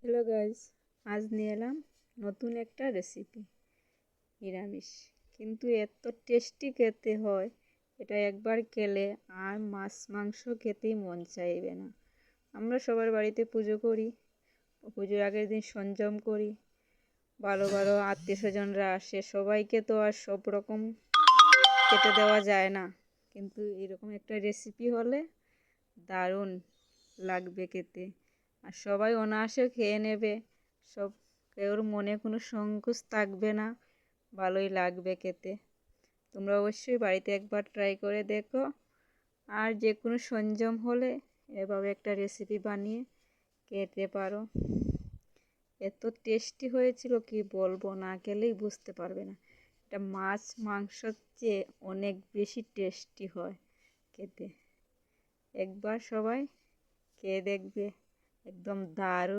Hello guys, আজ নিয়ে এলাম নতুন একটা রেসিপি নিরামিষ, কিন্তু এত টেস্টি খেতে হয়। এটা একবার খেলে আর মাছ মাংস খেতেই মন চাইবে না। আমরা সবার বাড়িতে পুজো করি, পুজোর আগের দিন সঞ্জম করি, ভালো ভালো আত্মীয় স্বজনরা আসে, সবাইকে তো আর সব রকম খেতে দেওয়া যায় না, কিন্তু এরকম একটা রেসিপি হলে দারুণ লাগবে খেতে। আর সবাই অনায়াসে খেয়ে নেবে, সব কেউর মনে কোনো সংকোচ থাকবে না, ভালোই লাগবে খেতে। তোমরা অবশ্যই বাড়িতে একবার ট্রাই করে দেখো। আর যে কোনো সরঞ্জাম হলে এভাবে একটা রেসিপি বানিয়ে খেতে পারো। এত টেস্টি হয়েছিল কি বলবো, না খেলেই বুঝতে পারবে না। এটা মাছ মাংসর চেয়ে অনেক বেশি টেস্টি হয় খেতে। একবার সবাই খেয়ে দেখবে, একদম দারুণ।